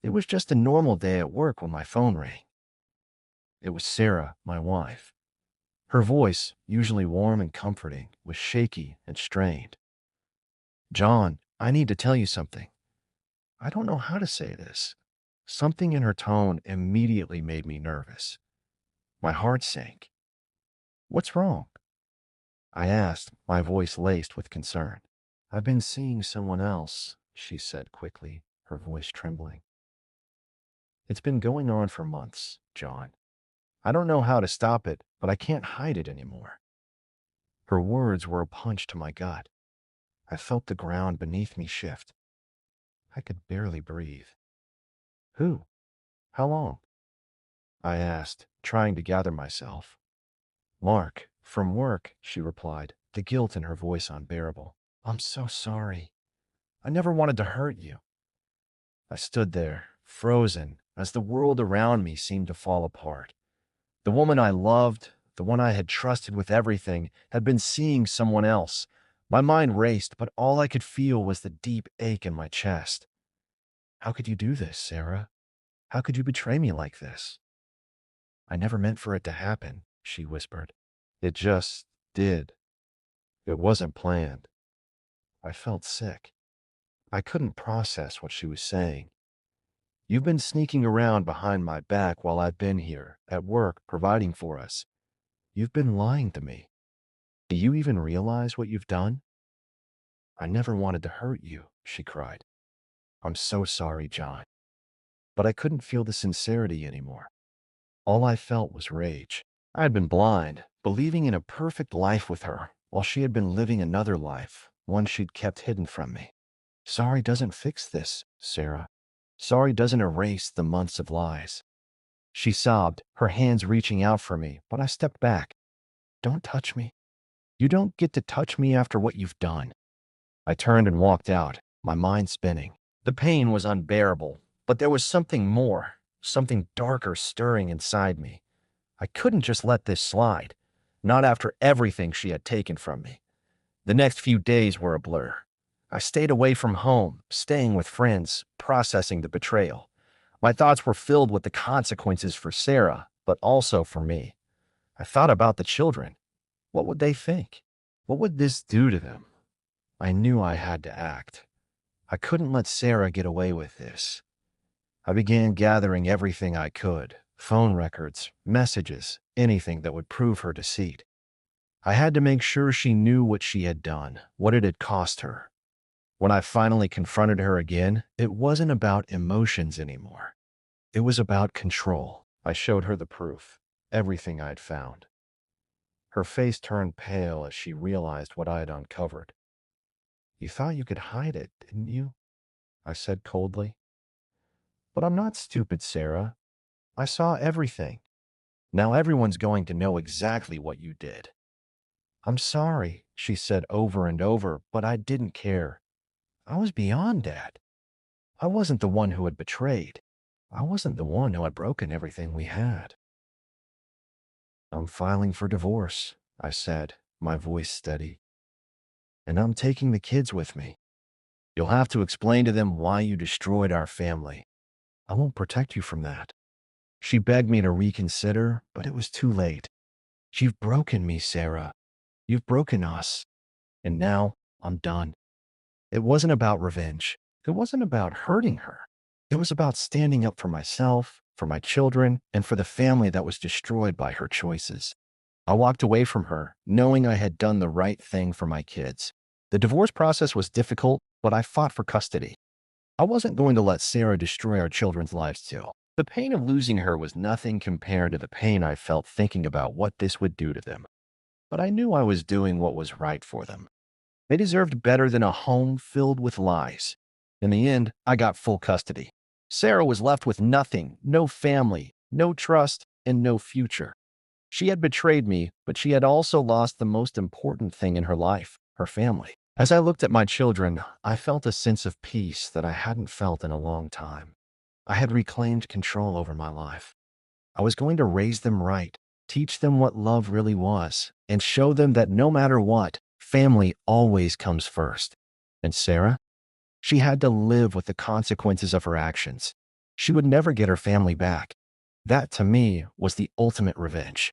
It was just a normal day at work when my phone rang. It was Sarah, my wife. Her voice, usually warm and comforting, was shaky and strained. "John, I need to tell you something." I don't know how to say this. Something in her tone immediately made me nervous. My heart sank. "What's wrong?" I asked, my voice laced with concern. "I've been seeing someone else," she said quickly, her voice trembling. "It's been going on for months, John. I don't know how to stop it, but I can't hide it anymore." Her words were a punch to my gut. I felt the ground beneath me shift. I could barely breathe. "Who? How long?" I asked, trying to gather myself. "Mark, from work," she replied, the guilt in her voice unbearable. "I'm so sorry. I never wanted to hurt you." I stood there, frozen, as the world around me seemed to fall apart. The woman I loved, the one I had trusted with everything, had been seeing someone else. My mind raced, but all I could feel was the deep ache in my chest. "How could you do this, Sarah? How could you betray me like this?" "I never meant for it to happen," she whispered. "It just did. It wasn't planned." I felt sick. I couldn't process what she was saying. "You've been sneaking around behind my back while I've been here, at work, providing for us. You've been lying to me. Do you even realize what you've done?" "I never wanted to hurt you," she cried. "I'm so sorry, John." But I couldn't feel the sincerity anymore. All I felt was rage. I had been blind, believing in a perfect life with her, while she had been living another life, one she'd kept hidden from me. "Sorry doesn't fix this, Sarah. Sorry doesn't erase the months of lies." She sobbed, her hands reaching out for me, but I stepped back. "Don't touch me. You don't get to touch me after what you've done." I turned and walked out, my mind spinning. The pain was unbearable, but there was something more, something darker stirring inside me. I couldn't just let this slide, not after everything she had taken from me. The next few days were a blur. I stayed away from home, staying with friends, processing the betrayal. My thoughts were filled with the consequences for Sarah, but also for me. I thought about the children. What would they think? What would this do to them? I knew I had to act. I couldn't let Sarah get away with this. I began gathering everything I could: phone records, messages, anything that would prove her deceit. I had to make sure she knew what she had done, what it had cost her. When I finally confronted her again, it wasn't about emotions anymore. It was about control. I showed her the proof, everything I'd found. Her face turned pale as she realized what I had uncovered. "You thought you could hide it, didn't you?" I said coldly. "But I'm not stupid, Sarah. I saw everything. Now everyone's going to know exactly what you did." "I'm sorry," she said over and over, but I didn't care. I was beyond that. I wasn't the one who had betrayed. I wasn't the one who had broken everything we had. "I'm filing for divorce," I said, my voice steady. "And I'm taking the kids with me. You'll have to explain to them why you destroyed our family. I won't protect you from that." She begged me to reconsider, but it was too late. "You've broken me, Sarah. You've broken us. And now I'm done." It wasn't about revenge. It wasn't about hurting her. It was about standing up for myself, for my children, and for the family that was destroyed by her choices. I walked away from her, knowing I had done the right thing for my kids. The divorce process was difficult, but I fought for custody. I wasn't going to let Sarah destroy our children's lives too. The pain of losing her was nothing compared to the pain I felt thinking about what this would do to them. But I knew I was doing what was right for them. They deserved better than a home filled with lies. In the end, I got full custody. Sarah was left with nothing: no family, no trust, and no future. She had betrayed me, but she had also lost the most important thing in her life: her family. As I looked at my children, I felt a sense of peace that I hadn't felt in a long time. I had reclaimed control over my life. I was going to raise them right, teach them what love really was, and show them that no matter what, family always comes first. And Sarah? She had to live with the consequences of her actions. She would never get her family back. That, to me, was the ultimate revenge.